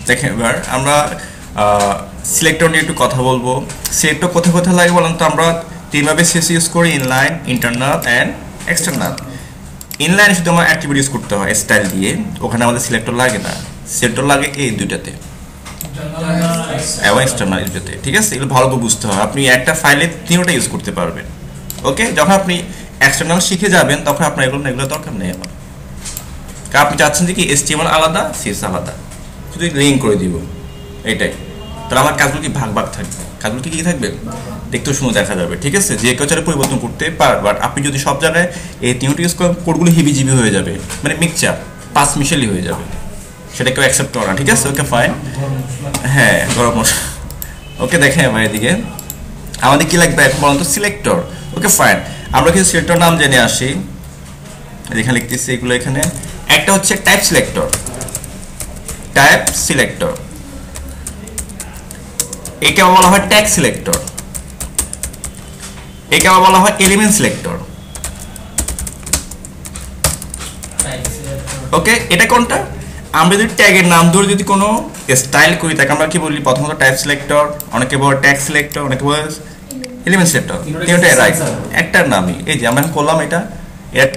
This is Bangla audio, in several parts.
দেখেন এবার আমরা সিলেক্টর নিয়ে একটু কথা বলবো। সিলেক্টর কোথায় কোথায় লাগে বলেন তো? আমরা তিনভাবে সিএসএস ইউজ করি, ইনলাইন, ইন্টারনাল অ্যান্ড এক্সটার্নাল। ইনলাইনে শুধু আমার অ্যাট্রিবিউট ইউজ করতে হয় স্টাইল দিয়ে, ওখানে আমাদের সিলেক্টর লাগে না। সিলেক্টর লাগে এই দুইটাতে এবং এক্সটার্নাল এই দুইটাতে, ঠিক আছে? এগুলো ভালো করে বুঝতে হয়। আপনি একটা ফাইলে তিনটা ইউজ করতে পারবেন। ওকে, যখন আপনি এক্সটার্নাল শিখে যাবেন তখন আপনার এগুলো দরকার নেই আমার। কারণ আপনি চাচ্ছেন যে কি HTML আলাদা, CSS আলাদা, শুধু লিঙ্ক করে দিব, এইটাই। তাহলে আমার কাজগুলো কি ভাগ ভাগ থাকবে, কাজগুলো কি থাকবে, দেখতেও সুন্দর দেখা যাবে, ঠিক আছে? যে কেউ চাইলে পরিবর্তন করতে পার, বাট আপনি যদি সব জায়গায় এই তিনটি ইউজ করেন কোডগুলো হিবিজিবি হয়ে যাবে, মানে মিক্সচার পাঁচ মিশেলি হয়ে যাবে, সেটা কেউ অ্যাকসেপ্ট করে না, ঠিক আছে? Okay fine. হ্যাঁ, গরম মশলা। ওকে, দেখেন এবার এদিকে আমাদের কি লাগবে এখন বলুন তো? সিলেক্টর। ওকে ফাইন, আমরা কিছু সিলেক্টর নাম জেনে আসি। এখানে লিখতেছি এগুলো। এখানে একটা হচ্ছে টাইপ সিলেক্টর, টাইপ সিলেক্টর। একে বলা হয় ট্যাগ সিলেক্টর, একে বলা হয় এলিমেন্ট সিলেক্টর। ওকে, এটা কোনটা? আমরা যদি ট্যাগের নাম ধরে যদি কোনো স্টাইল করি তাকে আমরা কি বলি? প্রথমত টাইপ সিলেক্টর, অনেকে বলে ট্যাগ সিলেক্টর, অনেকে বলে এলিমেন্ট সিলেক্টর। তিনটাই রাইট, একটার নামই। এই যে আমরা করলাম এটা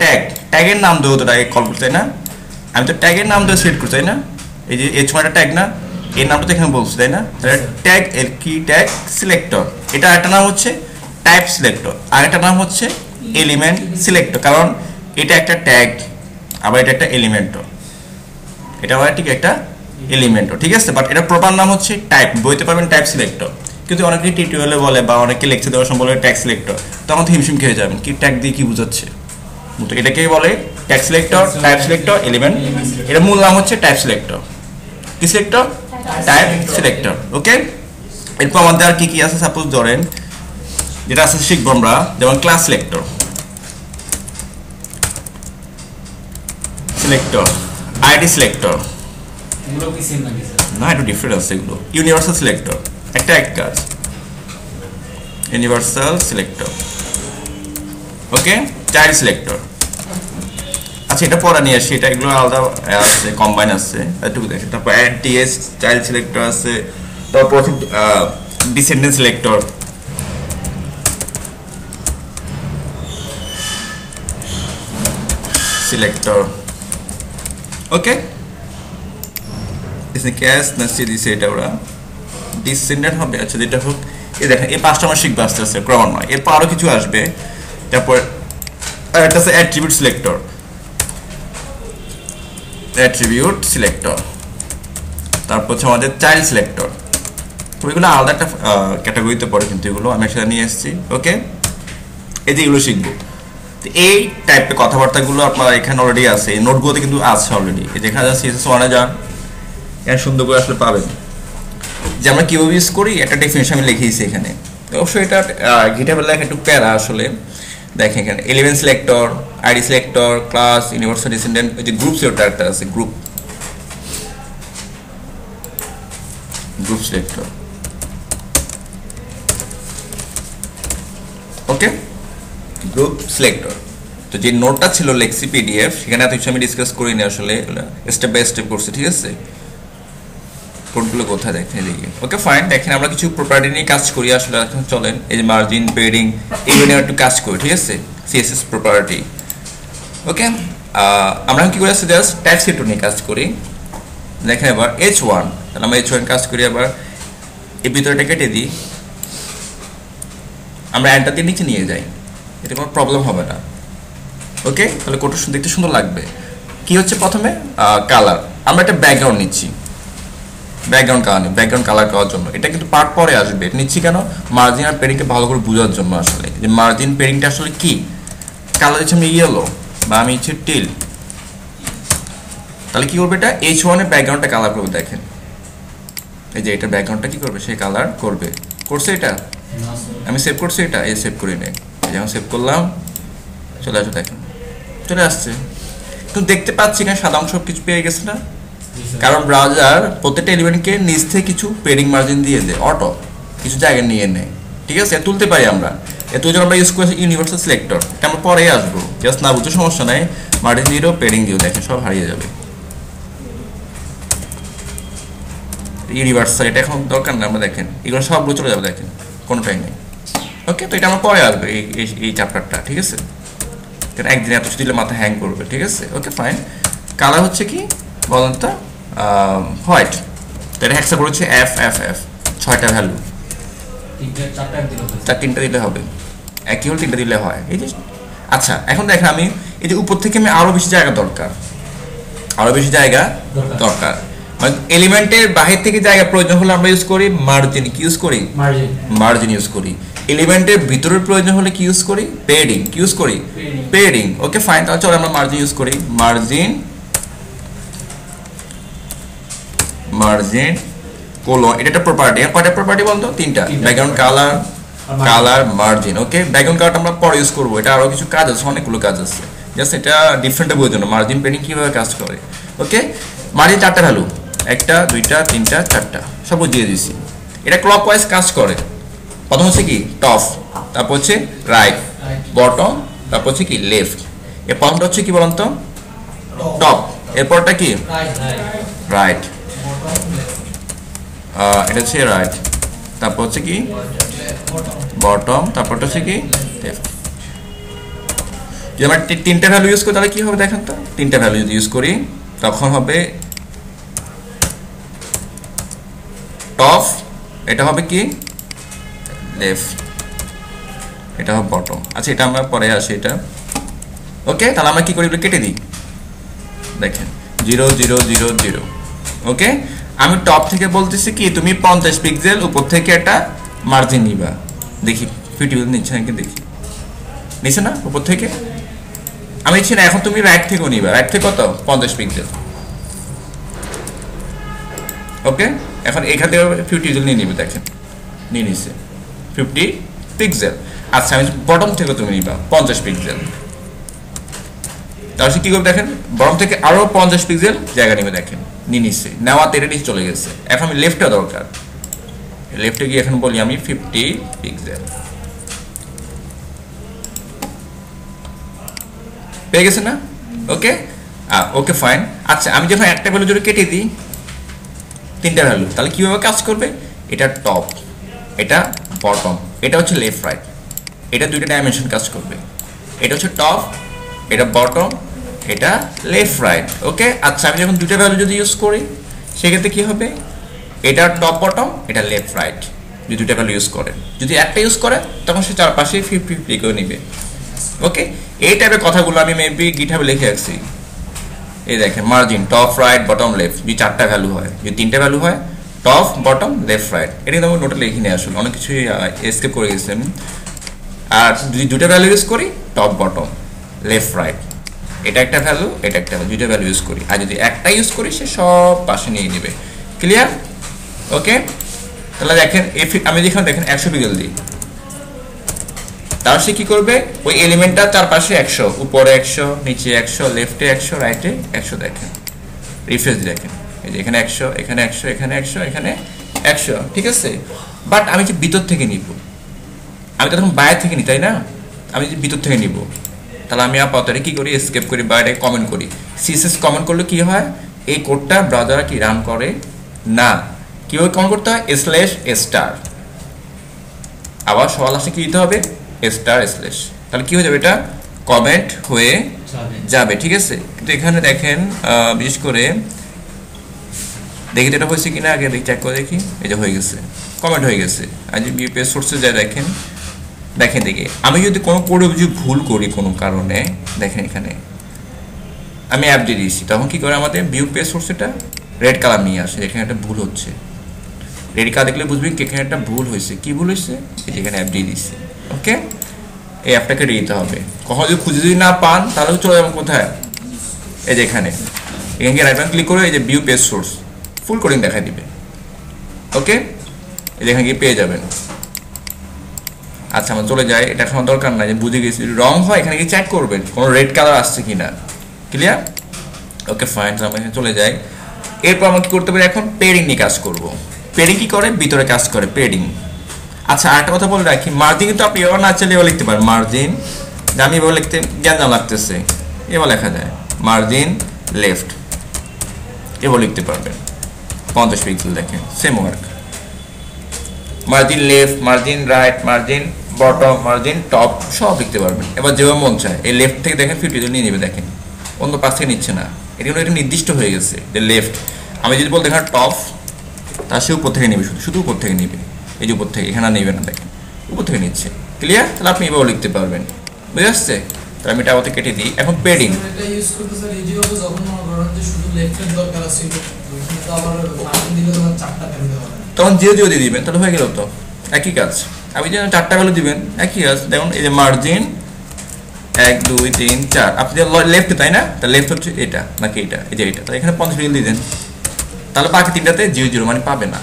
ট্যাগ, ট্যাগের নাম ধরে তো কল করতে, তাই না? আমি তো ট্যাগের নাম ধরে সিলেক্ট করছি, তাই না? এই যে H1 ট্যাগ না, এর নামটা তো এখানে বলছি, তাই না? ট্যাগ এর কি? Tag selector. এটা একটা নাম হচ্ছে টাইপ সিলেক্টর, আর একটা নাম হচ্ছে এলিমেন্ট সিলেক্টর। কারণ এটা একটা ট্যাগ, আবার এটা একটা এলিমেন্টও, এটা আবার ঠিক একটা এলিমেন্টও, ঠিক আছে? বাট এটা প্রপার নাম হচ্ছে টাইপ, বইতে পারবেন টাইপ সিলেক্টর। কিন্তু অনেকে টিউটোরিয়ালে বলে বা অনেকে লেকচার দেওয়ার সময় বলে ট্যাগ সিলেক্টর, তখন তো হিমশিম খেয়ে যাবেন, কি ট্যাগ দিয়ে কি বোঝাচ্ছে। তো এটাকেই বলে tag selector, type selector, element. এটা মূল নাম হচ্ছে টাইপ সিলেক্টর। কি সিলেক্টর? Type selector. ওকে, এরপর আমাদের আর কি কি আছে? সাপোজ ধরেন যেটা আছে শিখবো আমরা, যেমন class selector, selector, ID selector. না, একটু ডিফারেন্ট আছে এগুলো। ইউনিভার্সাল সিলেক্টর, একটা এক কাজ, ইউনিভার্সাল সিলেক্টর। ওকে, চাইল্ড সিলেক্টর। আচ্ছা, এটা পড়া নিয়ে আসি, এটা এগুলো আলাদা আছে, কম্বাইন আছে, একটু দেখেন। তারপর অ্যান্টিএস চাইল্ড সিলেক্টর আছে, তারপর ডিসেন্ডেন্ট সিলেক্টর, সিলেক্টর। ওকে, ক্যাশ না সি দিছে, এটা ওরা ডিসেন্ডেন্ট হবে। আচ্ছা, যেটা হোক, এই দেখেন এই পাঁচটা আমার শিখবে আস্তে আস্তে, ক্রমান্বয়ে। এরপর আরও কিছু আসবে। তারপর একটা আছে অ্যাট্রিবিউট সিলেক্টর, অ্যাট্রিবিউট সিলেক্টর। তারপর হচ্ছে আমাদের চাইল্ড সিলেক্টর। তো এগুলো আলাদা একটা ক্যাটাগরিতে পড়ে, কিন্তু এগুলো আমি একসাথে নিয়ে এসেছি। ওকে, এই যে এগুলো শিখবো। তো এই টাইপের কথাবার্তাগুলো আপনার এখানে অলরেডি আছে, এই নোটগুলোতে কিন্তু আছে অলরেডি। এই যেখানে যান CSS1 যান, এখানে সুন্দর করে আসলে পাবেন যে আমরা কীভাবে ইউজ করি। একটা ডেফিনেশন আমি লিখেছি এখানে। অবশ্যই এটা গিটহাবে লেখা একটু প্যারা আসলে। দেখেন এখানে element selector, ID selector, class, universal descendant, ওই যে গ্রুপ সিলেক্টর একটা আছে, গ্রুপ সিলেক্টর। ওকে, গ্রুপ সিলেক্টর। তো যে নোটটা ছিল লেক্সি PDF, সেখানে এত কিছু আমি ডিসকাস করিনি আসলে, স্টেপ বাই স্টেপ করছি, ঠিক আছে? কোডগুলো কোথায় দেখেন এদিকে। ওকে ফাইন, দেখেন আমরা কিছু প্রপার্টি নিয়ে কাজ করি আসলে। এখন চলেন এই যে মার্জিন, পেডিং, এইগুলো নিয়ে একটু কাজ করি, ঠিক আছে? CSS property. ওকে, আমরা কি করে আছে? জাস্ট টাইপ সিলেক্টর নিয়ে কাজ করি। দেখেন এবার H1, তাহলে আমরা H1 কাজ করি। আবার এই ভিতরটা কেটে দিই, আমরা এন্টার দিয়ে নিচে নিয়ে যাই, এতে কোনো প্রবলেম হবে না। ওকে, তাহলে কোডটা দেখতে সুন্দর লাগবে। কি হচ্ছে প্রথমে? কালার। আমরা একটা ব্যাকগ্রাউন্ড নিচ্ছি, ব্যাকগ্রাউন্ড কালার করার জন্য। এটা কিন্তু পার্ট পরে আসবে, নিচ্ছি কেন? মার্জিন আর পেডিংকে ভালো করে বোঝার জন্য আসলে, যে মার্জিন পেডিংটা আসলে কি। কালার দিচ্ছি আমি ইয়েলো, বা আমি ইচ্ছে টিল। তাহলে কি করবে? এটা H1 এর ব্যাকগ্রাউন্ডটা কালার করবে। দেখেন এই যে এটা ব্যাকগ্রাউন্ডটা কি করবে? সে কালার করবে। করছে এটা, আমি সেভ করছি, এটা এই সেভ করে নেই। যেমন সেভ করলাম, চলে আসো, দেখেন চলে আসছে। তো দেখতে পাচ্ছি এখানে সাদা অংশ কিছু পেয়ে গেছে না? কারণ ব্রাউজার প্রত্যেকটা এলিমেন্টকে নিচ থেকে কিছু পেডিং মার্জিন দিয়ে দেয়, অটো কিছু জায়গা নিয়ে নেয়, ঠিক আছে? তুলতে পারি আমরা। এত জন্য আমরা ইউজ করেছি ইউনিভার্সাল সিলেক্টর, এটা আমরা পরে আসবো। জাস্ট না বুঝতে সমস্যা নাই, মার্জিন দিয়েও পেডিং দিয়েও, দেখেন সব হারিয়ে যাবে। ইউনিভার্সাল, এটা এখন দরকার না, আমরা দেখেন এগুলো সবগুলো চলে যাবে, দেখেন কোনোটাই নেই। ওকে, তো এটা আমার পরে আসবে এই চ্যাপ্টারটা, ঠিক আছে? কারণ একদিন এত দিলে মাথা হ্যাং করবে, ঠিক আছে? Okay fine. কালার হচ্ছে কি বলেন তো? হোয়াইট। তো এটা হেক্সা বলেছে এফ এফ এফ, 6টা ভ্যালু, 3টা দিলে হবে, একই হল 3টা দিলে হয় এই যে। আচ্ছা এখন দেখেন আমি এই যে উপর থেকে আমি আরো বেশি জায়গা দরকার, আরো বেশি জায়গা দরকার, মানে এলিমেন্টের বাহির থেকে জায়গা প্রয়োজন হলে আমরা ইউজ করি মার্জিন। কি ইউজ করি? মার্জিন ইউজ করি। এলিমেন্টের ভিতরের প্রয়োজন হলে কি ইউজ করি? পেডিং। কি ইউজ করি? পেডিং। ওকে ফাইন, তাহলে চলো আমরা মার্জিন ইউজ করি। মার্জিন কোলন, এটা একটা প্রপার্টি। কয়টা প্রপার্টি বলতো? 3টা। Background colour margin. Okay, background কালারটা আমরা পরে ইউজ করবো, এটা আরো কিছু কাজ আছে, অনেকগুলো কাজ আছে, জাস্ট এটা ডিফারেন্ট বোঝার জন্য মার্জিন পেডিং কিভাবে কাজ করে। ওকে, মার্জিন 4টা ভ্যালু, 1টা 2টা 3টা 4টা সব বুঝিয়ে দিয়েছি। এটা ক্লকওয়াইজ কাজ করে। প্রথম হচ্ছে কি টপ, তারপর হচ্ছে রাইট, বটম, তারপর হচ্ছে কি লেফট। এর প্রথমটা হচ্ছে কি বলুন তো? টপ। এরপরটা কি? রাইট। এটা হচ্ছে রাইট, তারপর হচ্ছে কি বটম, তারপরটা হচ্ছে কি লেফট। যদি আমরা 3টা ভ্যালু ইউজ করি তাহলে কি হবে দেখেন তো? 3টা ভ্যালু যদি ইউজ করি তখন হবে টপ, এটা হবে কি লেফট, এটা হবে বটম। আচ্ছা এটা আমরা পরে আসি এটা। ওকে, তাহলে আমরা কি করি? কেটে দিই, দেখেন 0 0 0 0। ওকে, আমি টপ থেকে বলতেছি কি তুমি 50 পিক্সেল উপর থেকে একটা মার্জিন নিবা। দেখি ভিডিও নিচ্ছে নাকি, দেখি নিচ্ছে না উপর থেকে? আমি নিচ্ছি না। এখন তুমি রাইট থেকেও নিবা, রাইট থেকে কত? 50 পিক্সেল। ওকে, এখন এখান থেকে 50 পিক্সেল নিয়ে নিবে, দেখেন নিয়ে নিচ্ছে 50 পিক্সেল। আচ্ছা আমি বটম থেকে তুমি নিবা 50 পিক্সেল, তাহলে কি করবে দেখেন? বটম থেকে আরো 50 পিক্সেল জায়গা নেবে, দেখেন নিয়ে নিচ্ছে, নেওয়াতে এটা নিচে চলে গেছে। এখন আমি লেফটটা দরকার, লেফটে গিয়ে এখন বলি আমি 50 পিক্সেল, পেয়ে গেছে না? ওকে, ওকে ফাইন। আচ্ছা আমি যখন একটা ভ্যালু যদি কেটে দিই 3টা ভ্যালু, তাহলে কিভাবে কাজ করবে? এটা টপ, এটা বটম, এটা হচ্ছে লেফট রাইট, এটা 2টা ডাইমেনশন কাজ করবে। এটা হচ্ছে টপ, এটা বটম, এটা লেফট রাইট। ওকে, আচ্ছা আমি যখন 2টা ভ্যালু যদি ইউজ করি সেক্ষেত্রে কি হবে? এটা টপ বটম, এটা লেফট রাইট। যদি 2টা ভ্যালু ইউজ করেন, যদি একটা ইউজ করেন তখন সে চারপাশে 50 করে নিবে। ওকে, এই টাইপের কথাগুলো আমি মেবি গিটহাবে লিখে রাখছি। এই দেখেন margin top right bottom left, যদি 4টা ভ্যালু হয়, যদি 3টা ভ্যালু হয় টপ বটম লেফট রাইট। এটা কিন্তু আমি নোটে লিখে নিয়ে আসলে অনেক কিছুই এসকেপ করে গেছি আমি। আর যদি 2টা ভ্যালু ইউজ করি টপ বটম লেফট রাইট, এটা একটা ভ্যালু, এটা একটা ভ্যালু, 2টা ভ্যালু ইউজ করি। আর যদি একটা ইউজ করি সে সব পাশে নিয়ে নেবে। ক্লিয়ার? ওকে, তাহলে দেখেন আমি যেখানে দেখেন 100 পিক্সেল দিই, তাহলে সে কি করবে? ওই এলিমেন্টটা চারপাশে 100, উপরে 100, নিচে 100, লেফটে 100, রাইটে 100। দেখেন রিফ্রেশ দেখেন, এই যে এখানে 100, এখানে 100, এখানে 100, এখানে 100, ঠিক আছে? বাট আমি যে ভিতর থেকে নিব, আমি তো তখন বাইরে থেকে নিই, তাই না? আমি যে ভিতর থেকে নিব, তাহলে আমি আপাতত কি করি? এসকেপ করি, বাইরে কমেন্ট করি। সিএসএস কমেন্ট করলে কি হয়? এই কোডটা ব্রাউজার কি রান করে না। কিভাবে কমেন্ট করতে হয়? /* আবার সবার লাস্টে কি দিতে হবে? */। তাহলে কি হয়ে যাবে? এটা কমেন্ট হয়ে যাবে, ঠিক আছে? কিন্তু এখানে দেখেন বিশেষ করে দেখি তো এটা হয়েছে কিনা, আগে চেক করে দেখি। এই যে হয়ে গেছে, কমেন্ট হয়ে গেছে। আর যদি পেজ সোর্সে যায় দেখেন, দেখেন দেখি আমি যদি কোনো কোডে যদি ভুল করি কোনো কারণে, দেখেন এখানে আমি অ্যাপ দিয়ে দিয়েছি, তখন কি করে আমাদের ভিউ পেজ সোর্স এটা রেড কালার নিয়ে আসে। এখানে একটা ভুল হচ্ছে, রেড কালার দেখলে বুঝবেন কি এখানে একটা ভুল হয়েছে। কি ভুল হয়েছে? এখানে অ্যাপ দিয়ে দিচ্ছি। ওকে, এই অ্যাপটাকে দিতে হবে। কখন যদি খুঁজে যদি না পান তাহলে চলে যাবেন কোথায়? এই যে এখানে গিয়ে রাইট বাটন ক্লিক করে এই যে ভিউ পেজ সোর্স ফুল কোডিং দেখাই দিবে। ওকে, এই যে এখানে গিয়ে পেয়ে যাবেন। আচ্ছা আমরা চলে যাই, এটা এখন দরকার নাই, যে বুঝে গেছি। যদি রং হয় এখানে গিয়ে চেক করবেন কোনো রেড কালার আসছে কিনা। ক্লিয়ার? ওকে ফাইন, আমরা এখানে চলে যাই। এরপর আমরা কি করতে পারি? এখন পেডিং নিয়ে কাজ করব। পেডিং কি করে? ভিতরে কাজ করে পেডিং। আচ্ছা আরেকটা কথা বলে রাখি, মার্জিন কিন্তু আপনি এবার না চাইলে এবার লিখতে পারেন মার্জিন, আমি এবার লিখতে জ্ঞান লাগতেছে, এবার লেখা যায় মার্জিন লেফট, এবার লিখতে পারবেন। 50 পিক্সেল দেখেন same work margin left margin right margin bottom margin top সব লিখতে পারবেন এবার যেভাবে মন চায় এই লেফট থেকে দেখেন 50 নিয়ে নেবে দেখেন অন্য পাশ থেকে নিচ্ছে না এটা হলো এটা নির্দিষ্ট হয়ে গেছে যে লেফট আমি যদি বলতে এখানে টপ তার সে উপর থেকে নেবে শুধু উপর থেকে নেবে এই যে উপর থেকে এখানে নেবে না দেখেন উপর থেকে নিচ্ছে ক্লিয়ার তাহলে আপনি এভাবে লিখতে পারবেন বুঝে আসছে তাহলে আমি এটা আবার কেটে দিই এখন পেডিং এটা ইউজ করতে স্যার এই যেভাবে যখন মনে করেন যে শুধু লেফটের দরকার আছে কিন্তু আবার মার্জিন দিলে তো চারটা পেন দিতে হবে তখন জিরো জিরো দিয়ে দিবেন তাহলে হয়ে গেল তো একই কাজ আপনি যেন 4টা ভ্যালু দিবেন একই কাজ দেখুন এই যে মার্জিন 1 2 3 4 আপনি লেফট তাই না তাহলে লেফট হচ্ছে এটা নাকি এটা এই যে এটা তাহলে এখানে 50 ডিগ্রি দিয়ে দেন তাহলে বাকি তিনটাতে জিরো জিরো মানে পাবে না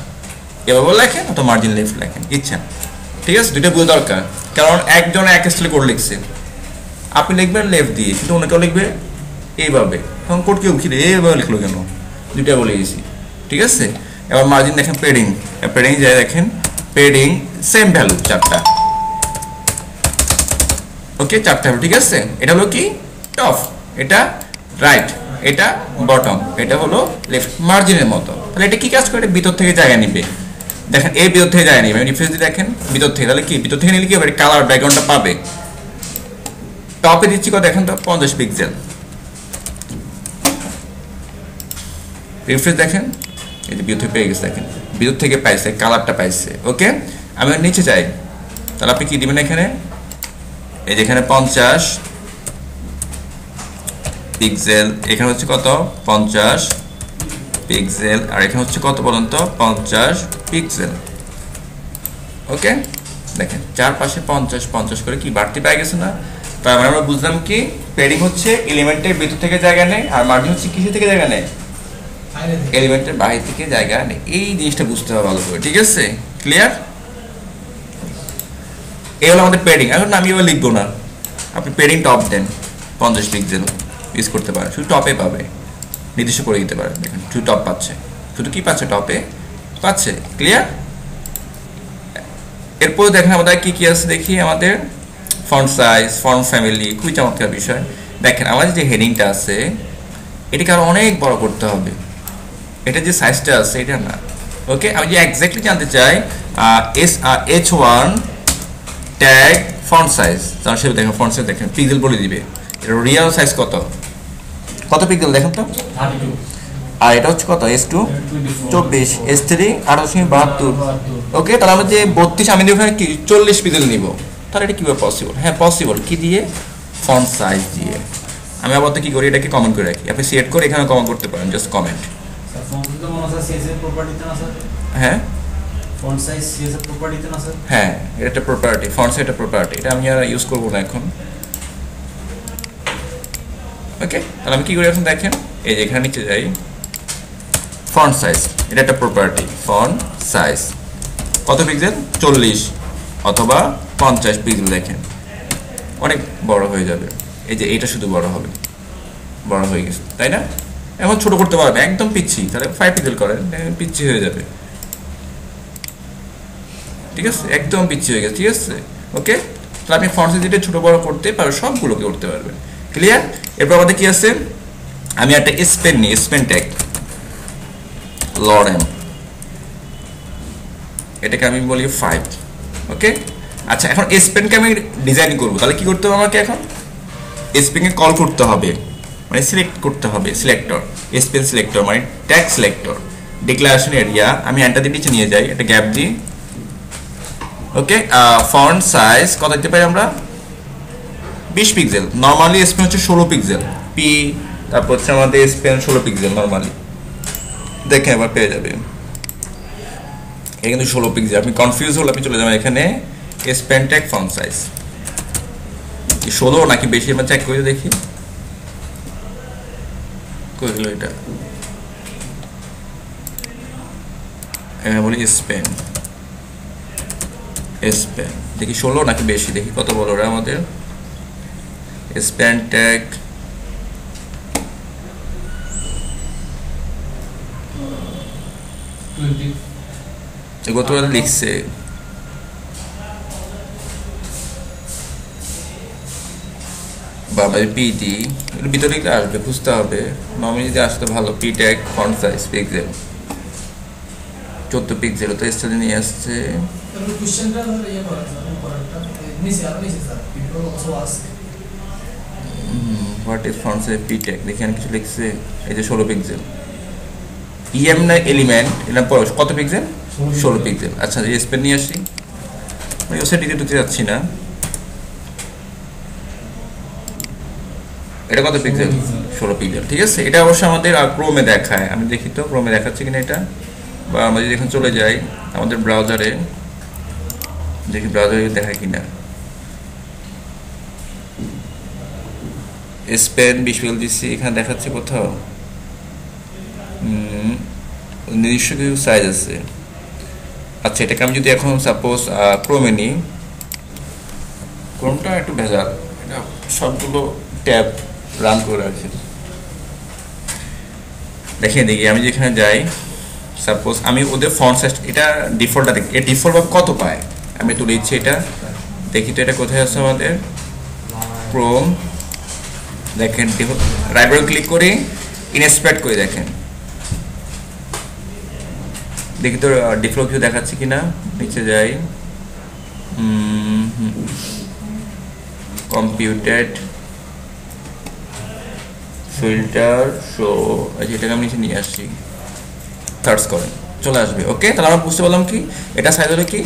এভাবে লেখেন অথবা মার্জিন লেফট লেখেন ইচ্ছা ঠিক আছে দুইটা বোঝা দরকার কারণ একজন এক স্টাইলে কোড লিখছে আপনি লিখবেন লেফট দিয়ে কিন্তু অন্য কেউ লিখবে এইভাবে তখন কোড কেউ কি এইভাবে লিখলো কেন দুইটা বলে গেছি ঠিক আছে এবার মার্জিন দেখেন পেডিং পেডিং যায় দেখেন পেডিং সেম ভ্যালু 4টা ওকে 4টা ভ্যালু ঠিক আছে এটা হলো কি টপ এটা রাইট এটা বটম এটা হলো লেফট মার্জিনের মতো তাহলে এটা কি কাজ করে ভিতর থেকে জায়গা নিবে দেখেন এই ভিতর থেকে জায়গা নিবে রিফ্রেশ দিয়ে দেখেন ভিতর থেকে তাহলে কি ভিতর থেকে নিলে কি হবে কালার ব্যাকগ্রাউন্ডটা পাবে টপে দিচ্ছি কত দেখেন তো 50 পিক্সেল রিফ্রেশ দেখেন এই যে ভিতর থেকে পেয়ে গেছে দেখেন ভিতর থেকে পাইছে কালারটা পাইছে ওকে আমি নিচে যাই তাহলে আপনি কি দিবেন এখানে এই যে এখানে 50 পিক্সেল এখানে হচ্ছে কত 50 পিক্সেল আর এখানে হচ্ছে কত বলুন তো 50 পিক্সেল ওকে দেখেন চারপাশে 50 50 করে কি বাড়তি পাই গেছে না তার মানে আমরা বুঝলাম কি পেডিং হচ্ছে এলিমেন্টের ভিতর থেকে জায়গা নেয় আর মার্জিন হচ্ছে কিসের থেকে জায়গা নেয় এলিমেন্টের বাইরে থেকে জায়গা নেয় এই জিনিসটা বুঝতে হবে ভালো করে ঠিক আছে ক্লিয়ার এই হলো আমাদের পেডিং এখন আমি এবার লিখবো না আপনি পেডিং টপ দেন 50 পিক্সেল ইউজ করতে পারেন শুধু টপে পাবে নির্দিষ্ট করে দিতে পারেন দেখেন শুধু টপ পাচ্ছে শুধু কি পাচ্ছে টপে পাচ্ছে ক্লিয়ার এরপর দেখেন আমাদের কি কি আছে দেখি আমাদের ফন্ট সাইজ ফন্ট ফ্যামিলি খুবই চমৎকার বিষয় দেখেন আমাদের যে হেডিংটা আছে এটাকে আরো অনেক বড় করতে হবে এটা যে সাইজটা আছে এটা না ওকে আমি যে এক্স্যাক্টলি জানতে চাই H1 ট্যাগ ফন্ট সাইজ তার সাথে দেখেন ফন্ট সাইজ দেখেন পিক্সেল বলে দিবে এটা রিয়েল সাইজ কত পিক্সেল দেখেন তো 32 আর এটা হচ্ছে কত S2 24 S3 872 ওকে তাহলে আমরা যে 32 আমি ওখানে কি 40 পিক্সেল নিব তাহলে এটা কিভাবে পসিবল হ্যাঁ পসিবল কি দিয়ে ফন্ট সাইজ দিয়ে আমি আবার কি করি এটাকে কমেন্ট করে রাখি আপনি সিলেক্ট করে এখানে কমেন্ট করতে পারেন জাস্ট কমেন্ট স্যার ফন্ট তো মনে আছে CSS প্রপার্টিতে না স্যার হ্যাঁ ফন্ট সাইজ CSS প্রপার্টিতে না স্যার হ্যাঁ এটা একটা প্রপার্টি ফন্ট সাইজ একটা প্রপার্টি এটা আমি আর ইউজ করব না এখন ওকে তাহলে আমি কি করি এখন দেখেন এই যে এখানে নিচে যাই ফন্ট সাইজ এটা একটা প্রপার্টি ফন্ট সাইজ কত পিক্সেল 40 অথবা 50 পিক্সেল দেখেন অনেক বড় হয়ে যাবে এই যে এটা শুধু বড় হবে বড় হয়ে গেছে তাই না এখন ছোট করতে পারবে একদম পিচ্ছি তাহলে 5 পিক্সেল করেন পিচ্ছি হয়ে যাবে ঠিক আছে একদম পিচ্ছি হয়ে গেছে ঠিক আছে ওকে তাহলে আপনি ফন্ট সাইজ এটা ছোট বড় করতে পারবেন সবগুলোকে করতে পারবেন ক্লিয়ার এরপর আমাদের কি আছে আমি একটা স্পেন নিই স্পেন ট্যাগ লরেম এটাকে আমি বলি 5 ওকে আচ্ছা এখন স্পেনকে আমি ডিজাইন করব তাহলে কি করতে হবে আমাকে এখন স্পেনকে কল করতে হবে মানে সিলেক্ট করতে হবে সিলেক্টর স্পেন সিলেক্টর মানে ট্যাগ সিলেক্টর ডিক্লারেশন এরিয়া আমি এন্টার দিয়ে নিচে নিয়ে যাই একটা গ্যাপ দিই ওকে ফন্ট সাইজ কত দিতে পারি আমরা 20 পিক্সেল নরমালি স্পেন হচ্ছে 16 পিক্সেল পি তারপর হচ্ছে আমাদের স্পেন 16 পিক্সেল নরমালি দেখে আবার পেয়ে যাবে এখানে 16 পিক্সেল আপনি কনফিউজ হলে আপনি চলে যাবেন এখানে স্পেন ট্যাগ ফন্ট সাইজ 16 নাকি বেশি আমরা চেক করে দেখি কই হলো এটা এখানে বলি স্পেন দেখি 16 নাকি বেশি দেখি কত বড় ওরা আমাদের স্পেন ট্যাগ গতবার লিখছে বাবা পিডি এর ভিতরে আসবে বুঝতে হবে নর্মালি যদি আসতে ভালো P tag font size pixel 14 pixel তো স্টাইলে নিয়ে আসছে। তাহলে কোশ্চেনটা ইয়ে করেন স্যার, পরেরটা নিচে আর নিচে sir people also ask what is font size পিটেক, দেখেন কিছু লিখছে এই যে 16 পিক্সেল। ইএম না এলিমেন্ট, এটা কত পিক্সেল? 16 পিক্সেল। আচ্ছা এই স্পেন নিয়ে আসি, আমি ওই সাইডে ঢুকতে যাচ্ছি না। এটা কত পিক্সেল? 16 পিক্সেল। ঠিক আছে, এটা অবশ্যই আমাদের ক্রোমে দেখায়, আমি দেখি তো ক্রোমে দেখাচ্ছে কিনা এটা, বা আমরা যদি এখন চলে যাই আমাদের ব্রাউজারে, দেখি ব্রাউজারে দেখায় কিনা। স্পেন 20 পিক্সেল দিচ্ছি, এখানে দেখাচ্ছে কোথাও নিজস্ব কিছু সাইজ আছে। আচ্ছা এটাকে আমি যদি এখন সাপোজ ক্রোমে নিই, ক্রোমটা একটু ভেজাল, এটা সবগুলো ট্যাব রান করে রাখছি। দেখিয়ে দেখি আমি যেখানে যাই, সাপোজ আমি ওদের ফন্ট সাইজ, এটা ডিফল্টটা দেখি, এর ডিফল্ট ভাবে কত পায় আমি তুলে দিচ্ছি। এটা দেখি তো এটা কোথায় আছে আমাদের ক্রোম। দেখেন রাইট বাটন ক্লিক করে ইনস্পেক্ট করে দেখেন, দেখি তো ডিফল্ট কিছু দেখাচ্ছে কিনা। নিচে যাই, কম্পিউটেড ফিল্টার শো, এটাকে আমি নিচে নিয়ে আসছি, সার্চ করেন চলে আসবে। ওকে, তাহলে আমরা বুঝতে পারলাম কি এটা সাইজ হলো কি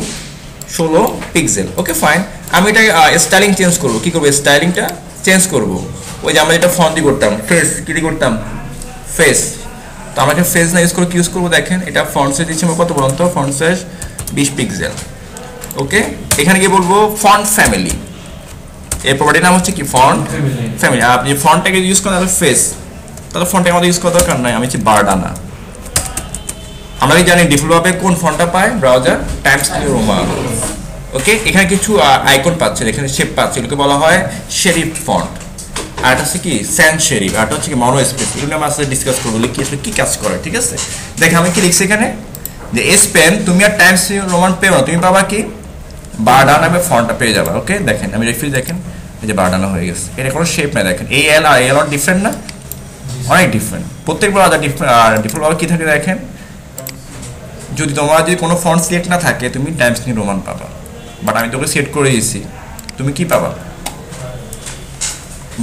16 পিক্সেল। ওকে ফাইন, আমি এটা স্টাইলিং চেঞ্জ করবো। কি করবো? স্টাইলিংটা চেঞ্জ করবো। ওই যে আমরা যেটা ফন্ট দিয়ে করতাম, ফেস কি দিয়ে করতাম, ফেস। তো আমাকে ফেস না ইউজ করে কি ইউজ করবো? দেখেন এটা ফন্ট সাইজ দিচ্ছি কত বলুন তো, ফন্ট সাইজ 20 পিক্সেল। ওকে, এখানে গিয়ে বলবো ফন্ট ফ্যামিলি, এর প্রপার্টির নাম হচ্ছে কি ফন্ট ফ্যামিলি। আপনি ফন্টটাকে ইউজ করেন তাহলে ফেস, তাহলে ফন্টটা আমাদের ইউজ করার দরকার নাই, আমি হচ্ছে বারডানা। আমরা কি জানি ডিফল্টভাবে কোন ফন্টটা পায় browser? Times New Roman. Okay, এখানে কিছু আইকন পাচ্ছে, এখানে শেপ পাচ্ছে, এগুলোকে বলা হয় শেরিফ ফন্ট। আর এটা হচ্ছে কি স্যান্ড শেরিফ, আর এটা হচ্ছে কি মনো স্পেস। এগুলো আমরা আজকে ডিসকাস করবো কি আসলে কি কাজ করে। ঠিক আছে, দেখে আমি কি লিখছি এখানে যে এস পেন, তুমি আর টাইমস নিউ রোমান পেও না, তুমি পাবা কি বারডানা নামে ফন্টটা পেয়ে যাবে। ওকে দেখেন আমি রেফ্রিজ, দেখেন এই যে বারডানা হয়ে গেছে, এটা কোনো শেপ নাই। দেখেন এই এল আর এল আর ডিফারেন্ট না, অনেক ডিফারেন্ট। প্রত্যেক ব্রাউজার ডিফারেন্ট। আর ডিফল্টভাবে কি থাকে দেখেন, যদি তোমার যদি কোনো ফন্ট সিলেক্ট না থাকে তুমি টাইমস নিউ রোমান পাবা, বাট আমি তোকে সেট করে দিয়েছি, তুমি কি পাবা?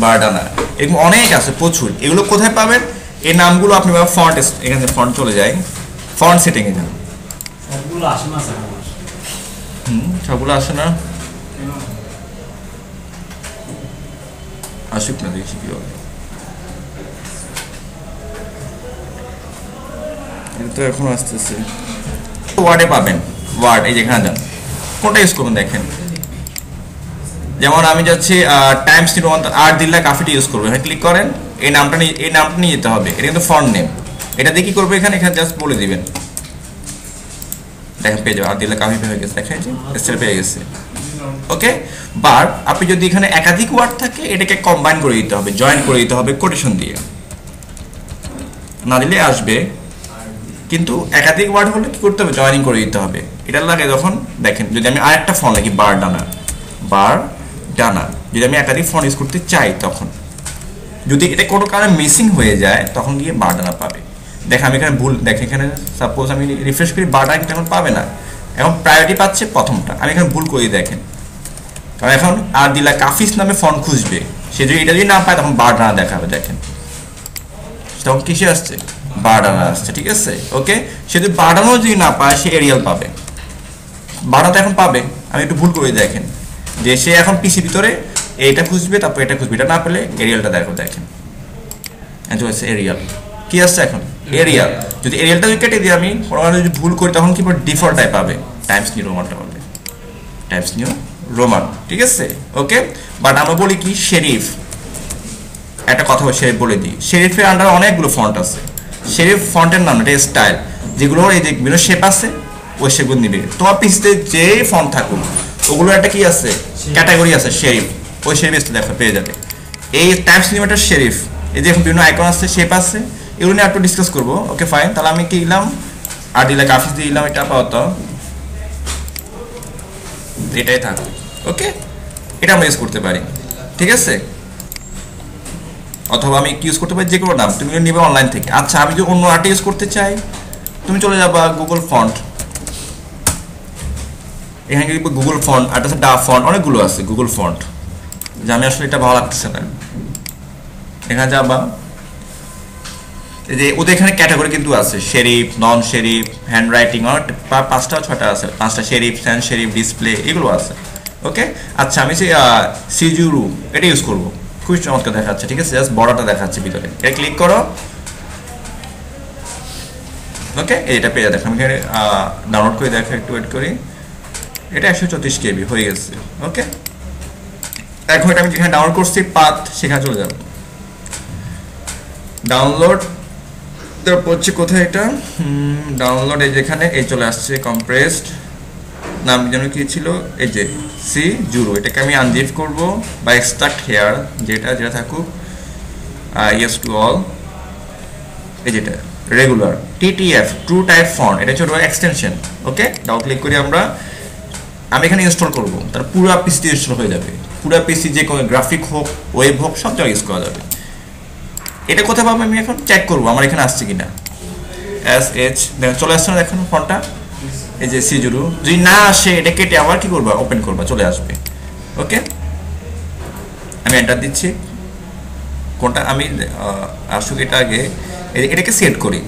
বারডানা। এরকম অনেক আছে প্রচুর, এগুলো কোথায় পাবেন? এই নামগুলো আপনি ফন্ট, এখানে ফন্ট চলে যায়, ফন্ট সেটিংয়ে যান। সবগুলো আসে না স্যার, সবগুলো আসে না, আসুক না, দেখি কি হবে। এটা তো এখন আসতেছে। ওয়ার্ডে পাবেন, ওয়ার্ড এই যেখানে যান, কোনটা ইউজ করুন দেখেন। যেমন আমি যাচ্ছি টাইমস নিউ রোমান, আর দিল্লা কাফিটি ইউজ করবো, এখানে ক্লিক করেন, এই নামটা নিয়ে যেতে হবে, এটা কিন্তু ফন্ট নেম। এটা দিয়ে কি করবো? এখানে জাস্ট বলে দিবেন, দেখেন পেয়ে যাবে আর দিল্লা কাফি হয়ে গেছে, দেখেন স্টাইল পেয়ে গেছে। ওকে, বাট আপনি যদি এখানে একাধিক ওয়ার্ড থাকে এটাকে কম্বাইন করে দিতে হবে, জয়েন করে দিতে হবে কোটেশন দিয়ে, না দিলে আসবে। কিন্তু একাধিক ওয়ার্ড হলে কি করতে হবে? জয়েনিং করে দিতে হবে। এটার লাগে যখন দেখেন, যদি আমি আরেকটা ফন্ট লিখি বারডানা, বারডানা, যদি আমি একাধিক ফন্ট ইউজ করতে চাই, তখন যদি এটা কোনো কারণে মিসিং হয়ে যায় তখন গিয়ে বারডানা পাবে। দেখেন আমি এখানে ভুল, দেখেন এখানে সাপোজ আমি রিফ্রেশ করি, বারডানা কিন্তু এখন পাবে না, এখন প্রায়োরিটি পাচ্ছে প্রথমটা। আমি এখানে ভুল করে দেখেন, কারণ এখন আর দিলা কাফিস নামে ফন্ট খুঁজবে, সে যদি এটা যদি না পায় তখন বারডানা দেখাবে। দেখেন তখন কিসে আসছে? বারডানা আসছে। ঠিক আছে, ওকে, সে যদি বারডানাও যদি না পায় সে এরিয়াল পাবে, বারডানা এখন পাবে। আমি একটু ভুল করে দেখেন যে সে এখন পিসি ভিতরে এটা খুঁজবে, তারপর এটা খুঁজবে, এটা না পেলে এরিয়ালটা দেখো, দেখেন এরিয়াল কি আসছে এখন, এরিয়াল। যদি এরিয়ালটা যদি কেটে দিই আমি, যদি ভুল করি তখন কি ডিফল্টটাই পাবে, টাইমস নিউ রোমানটা পাবে, টাইমস নিউ রোমান। ঠিক আছে, ওকে। বাট আমরা বলি কি শেরিফ, একটা কথা শেরিফ বলে দিই, শেরিফের আন্ডার অনেকগুলো ফন্ট আছে। শেরিফ ফন্টের নাম এটা স্টাইল, যেগুলো এই যে বিভিন্ন শেপ আছে ওই শেপগুলো নিবে। তোমার পিসিতে যে ফন্ট থাকুক ওগুলো একটা কি আছে, ক্যাটাগরি আছে শেরিফ, ওই শেরিফ দেখো পেয়ে যাবে। এই টাইমস নিউ একটা শেরিফ, এই যে বিভিন্ন আইকন আছে, শেপ আছে, এগুলো নিয়ে একটু ডিসকাস করবো। ওকে ফাইন, তাহলে আমি কি দিলাম? আর দিলাম কাফিস দিয়ে দিলাম, এটা আপাতত এটাই থাকুক। ওকে, এটা আমরা ইউজ করতে পারি। ঠিক আছে, অথবা আমি ইউজ করতে পারি যে কোনো নাম, তুমি নিবে অনলাইন থেকে। আচ্ছা আমি যদি অন্য আর্ট ইউজ করতে চাই, তুমি চলে যাবা গুগল ফন্ট, এখানে কিন্তু গুগল ফন্ট, আর আছে ডা ফন্ট, অনেকগুলো আছে গুগল ফন্ট, যে আমি আসলে এটা ভালো লাগতেছে না। এখানে যাবা, এই যে ওদের এখানে ক্যাটাগরি কিন্তু আছে, শেরিফ, নন শেরিফ, হ্যান্ড রাইটিং, অনেক 5টা 6টা আছে, 5টা শেরিফ, স্যান্ড শেরিফ, ডিসপ্লে, এগুলো আছে। ওকে, আচ্ছা আমি সিজুরু এটা ইউজ করবো, খুবই চমৎকার দেখাচ্ছে, ঠিক আছে, জাস্ট বড়টা দেখাচ্ছে ভিতরে, এটা ক্লিক করো। ওকে, এটা পেয়ে দেখো, আমি এখানে ডাউনলোড করে দেখো, একটু ওয়েট করি, এটা 134 KB হয়ে গেছে। ওকে, এখন এটা আমি যেখানে ডাউনলোড করছি পাথ, সেখানে চলে যাব, ডাউনলোড, তারপর হচ্ছে কোথায় এটা ডাউনলোড, এই যেখানে এই চলে আসছে কম্প্রেসড, নাম যেন কি ছিল, এই যে সিজুরু, এটাকে আমি আনজিপ করব বা এক্সট্রাক্ট হেয়ার, যেটা থাকুক, ইয়েস টু অল, এই যেটা regular TTF true type font, এটা হচ্ছে এক্সটেনশন। ওকে, ডাউন ক্লিক করি আমরা, আমি এখানে ইনস্টল করব, তার পুরো পিসি ইনস্টল হয়ে যাবে, পুরো পিসি যে কোনো গ্রাফিক হোক, ওয়েব হোক, সব জায়গায় ইউজ করা যাবে। এটা কোথায় পাবো আমি এখন চেক করবো আমার এখানে আসছে কিনা, SH দেখো চলে আসছে না, দেখুন ফন্টটা, এই যে সিজুরু, যদি না আসে এটা কেটে আবার কি করবা, ওপেন করবা, চলে আসবে। ওকে, আমি এন্টার দিচ্ছি, কোনটা আমি আসুক, এটা আগে এটাকে সেট করি,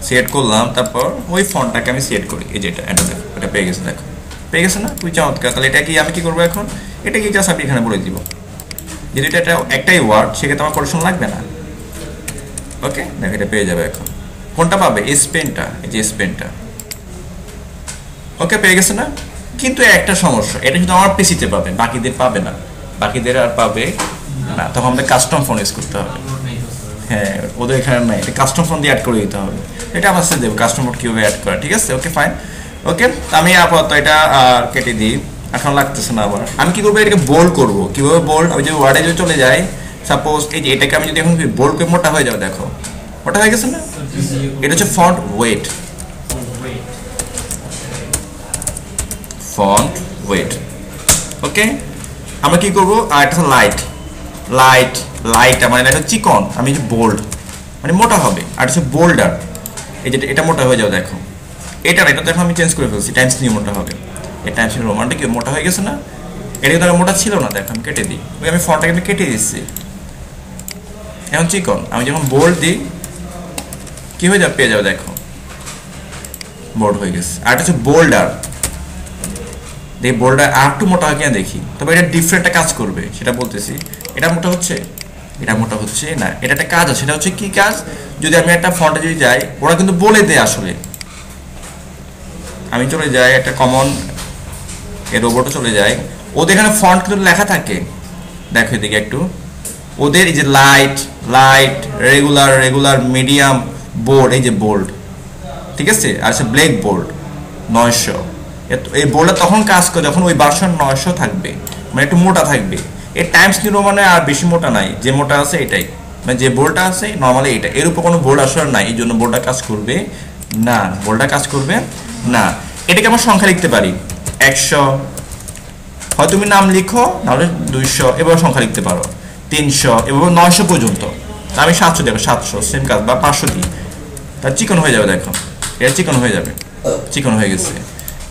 সেট করলাম, তারপর ওই ফন্টটাকে আমি সেট করি, এই যে এটা এন্টার দেখো, এটা পেয়ে গেছে, দেখো পেয়ে গেছে না, খুবই চমৎকার। তাহলে এটা কি আমি কি করবো এখন, এটা কি জাস্ট আমি এখানে বলে দিব, যেহেতু এটা একটাই ওয়ার্ড, সেক্ষেত্রে আমার কোটেশন লাগবে না। ওকে, দেখো এটা পেয়ে যাবে এখন, কোনটা পাবে, এস পেনটা, এই যে এস পেনটা। ওকে, পেয়ে গেছে না, কিন্তু একটা সমস্যা, এটা শুধু আমার পিসিতে পাবে, বাকিদের পাবে না, বাকিদের আর পাবে না, তখন আমাদের কাস্টম ফোন ইউজ করতে হবে। হ্যাঁ, ওদের এখানে নাই, এটা কাস্টম ফোন দিয়ে অ্যাড করে দিতে হবে, এটা আমার সাথে দেবো কাস্টম ফোন কীভাবে অ্যাড করা, ঠিক আছে। ওকে ফাইন, ওকে, আমি আপাতত এটা কেটে দিই, এখন লাগতেছে না। আবার আমি কি করবো, এটাকে বোল্ড করবো, কীভাবে বোল্ড, আমি যদি ওয়ার্ডে যদি চলে যাই, সাপোজ এই যে এটাকে আমি যদি এখন বোল্ড করে মোটা হয়ে যাবে, দেখো মোটা হয়ে গেছে না, এটা হচ্ছে ফন্ট ওয়েট, ফন্ট ওয়েট। ওকে, আমরা কি করবো, আর এটা লাইট, লাইট লাইট মানে এটা চিকন, আমি যে বোল্ড মানে মোটা হবে, আর হচ্ছে বোল্ডার, এই যেটা এটা মোটা হয়ে যাবে, দেখো এটা দেখো আমি চেঞ্জ করে ফেলছি, টাইমস নিয়ে মোটা হবে, এই টাইমস নিয়ে রোমানটা কি মোটা হয়ে গেছে না, এটা কিন্তু মোটা ছিল না, দেখো আমি কেটে দিই, ওই আমি ফন্টটাকে আমি কেটে দিচ্ছি, এখন চিকন, আমি যখন বোল্ড দিই কি হয়ে যাবে, পেয়ে যাবে, দেখো বোল্ড হয়ে গেছে। আর এটা হচ্ছে বোল্ডার, দেখি বোল্ডার আর একটু মোটা হয় কিনা দেখি, তবে এটা ডিফারেন্টটা কাজ করবে সেটা বলতেছি। এটা মোটা হচ্ছে, এটা মোটা হচ্ছে না, এটা একটা কাজ আছে, সেটা হচ্ছে কি কাজ, যদি আমি একটা ফন্টে যদি যাই, ওরা কিন্তু বলে দেয় আসলে, আমি চলে যাই একটা কমন এই রোবটে চলে যাই, ওদের এখানে ফন্ট কিন্তু লেখা থাকে, দেখো এদিকে একটু, ওদের এই যে light light, regular regular, medium, bold, এই যে বোল্ড, ঠিক আছে, আর হচ্ছে ব্ল্যাক বোল্ড 900, এই বোল্ডটা তখন কাজ করে যখন ওই ভার্সন 900 থাকবে, মানে একটু মোটা থাকবে। এই টাইমস নিউ রোমানে আর বেশি মোটা নাই, যে মোটা আছে এটাই, মানে যে বোল্ডটা আছে নর্মালি এটা, এর উপর কোনো বোল্ড আসলে নাই, এই জন্য বোল্ডটা কাজ করবে না, বোল্ডটা কাজ করবে না। এটাকে আমরা সংখ্যা লিখতে পারি 100, হয় তুমি নাম লিখো, নাহলে 200, এভাবে সংখ্যা লিখতে পারো, 300, এভাবে 900 পর্যন্ত। আমি 700 দেবো, 700 সেম কাজ, বা 500 দিই, তার চিকন হয়ে যাবে, দেখো এটা চিকন হয়ে যাবে, চিকন হয়ে গেছে।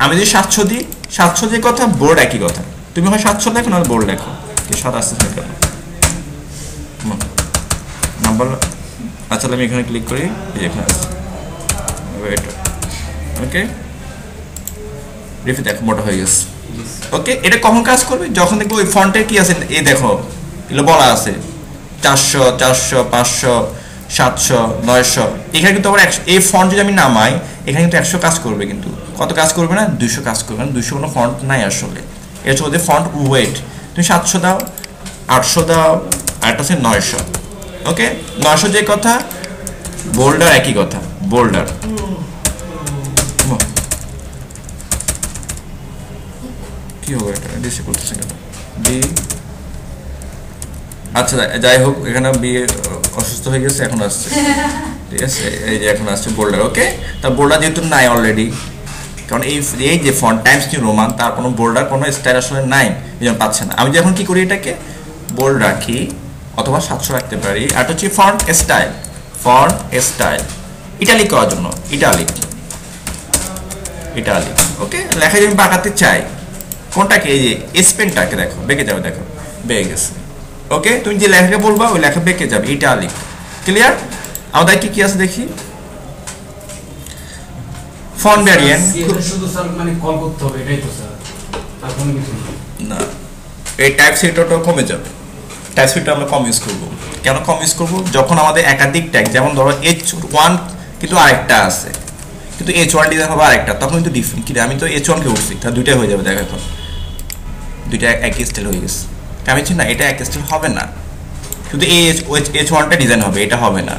আমি যদি 700 দিই, 700 যে কথা, বোর্ড একই কথা, তুমি হয় 700 দেখো, নাহলে বোর্ড লেখো, 7 আসতে নাম্বার। আচ্ছা আমি এখানে ক্লিক করি, এখানে আছে, ওকে রিফি, দেখো মোটা হয়ে গেছে। ওকে, এটা কখন কাজ করবে, যখন দেখবো ওই ফন্টে কি আছে, এই দেখো এগুলো বলা আছে 400, 400, 500, 700, 900, এখানে কিন্তু আবার 100, এই ফন্ট যদি আমি নামাই, এখানে কিন্তু 100 কাজ করবে, কিন্তু কত কাজ করবে না, 200 কাজ করবে না, 200 কোনো ফন্ট নাই আসলে, এটা হচ্ছে ওদের ফন্ট ওয়েট। তুমি 700 দাও, 800 দাও, আর একটা হচ্ছে 900। ওকে, 900 যে কথা, বোল্ডার একই কথা, বোল্ডার। কি হবে এটা, ডিসে করতেছে কেন, বি, আচ্ছা যাই হোক, এখানে বি অসুস্থ হয়ে গেছে, এখন আসছে, ঠিক আছে, এই যে এখন আসছে বোল্ডার। ওকে, তা বোল্ডার যেহেতু নাই অলরেডি, কারণ এই যে ফন্ট টাইমস নিউ রোমান, তার কোনো বোল্ডার কোনো স্টাইল আসলে নাই, এই জন্য পাচ্ছে না। আমি যখন কি করি, এটাকে বোল্ড রাখি অথবা 700 রাখতে পারি। আর হচ্ছে font style, font style italic করার জন্য, ইটালিক ইটালিক। ওকে, লেখা যদি বাঁকাতে চাই কোনটাকে, এই যে এস পেনটাকে দেখো বেঁকে যাবে, দেখো বেঁকে গেছে। ওকে, তুমি যে লেখাকে বলবা ওই লেখা বেঁকে যাবে, ইটালিক। ক্লিয়ার? আমাদের কি আছে দেখি, ফন্ট ভ্যারিয়েন্ট। এটা শুধু স্যার মানে কল করতে হবে, এটাই তো স্যার, আর কোনো কিছু না। না, এই টাইপ সিলেক্টরটা কমে যাবে। টাইপ সিলেক্টর আমরা কম ইউজ করবো। কেন কম ইউজ করবো? যখন আমাদের একাধিক ট্যাগ, যেমন ধরো H1 কিন্তু আরেকটা আছে, কিন্তু H1 ডিজাইন হবে আরেকটা, তখন কিন্তু ডিফারেন্ট। কিন্তু আমি তো H1 কে উঠছি, তাহলে দুইটাই হয়ে যাবে। দেখো এখন দুইটা একই স্টাইল হয়ে গেছে। আমি না, এটা এক স্টাইল হবে না, শুধু এই H1টা ডিজাইন হবে, এটা হবে না,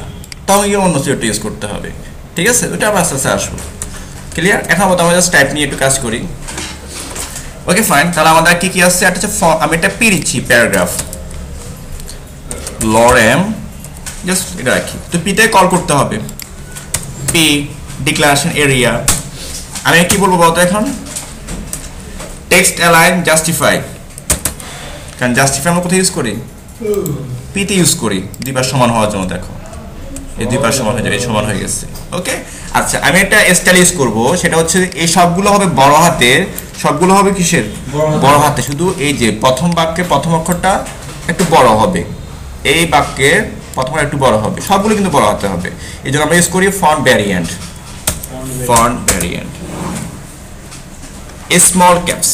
তখন গিয়ে অন্য সিলেক্টর ইউজ করতে হবে। ঠিক আছে, ওইটা আবার আস্তে আস্তে আসবো। ক্লিয়ার? এখন আমরা জাস্ট টাইপ নিয়ে একটু কাজ করি। ওকে ফাইন, তাহলে আমাদের কি আছে? একটা হচ্ছে আমি একটা পি দিচ্ছি, প্যারাগ্রাফ লরেম, জাস্ট এটা রাখি। তো পিতে কল করতে হবে, পি ডিক্লারেশন এরিয়া। আমি কি বলবো বলতো এখন, টেক্সট অ্যালাইন জাস্টিফাই। কারণ জাস্টিফাই আমরা কোথায় ইউজ করি? পিতে ইউজ করি, দুইবার সমান হওয়ার জন্য। দেখো এই দুইবার সমান হয়ে যাবে, সমান হয়ে গেছে। ওকে, আচ্ছা আমি একটা স্টাইল ইউজ করবো, সেটা হচ্ছে এই সবগুলো হবে বড় হাতের, সবগুলো হবে কিসের? বড় হাতে। শুধু এই যে প্রথম বাক্যের প্রথম অক্ষরটা একটু বড় হবে, এই বাক্যের প্রথম একটু বড় হবে, সবগুলো কিন্তু বড় হাতে হবে। এই জন্য আমরা ইউজ করি font variant. Font variant small caps,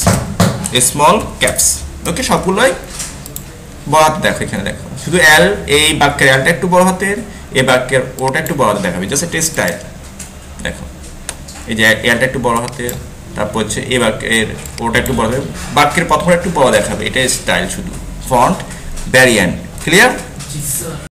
small caps. Okay, সবগুলোই বড় হাতে। দেখো এখানে দেখো, শুধু এল, এই বাক্যের এলটা একটু বড় হাতের, এই বাক্যের ওটা একটু বড় হাতে দেখাবে, জাস্ট একটা স্টাইল। দেখো এই যে এলটা একটু বড় হাতের, তারপর হচ্ছে এই বাক্যের ওটা একটু বড় হবে, বাক্যের প্রথমটা একটু বড় দেখাবে, এটা স্টাইল শুধু ফন্ট ভ্যারিয়েন্ট। ক্লিয়ার?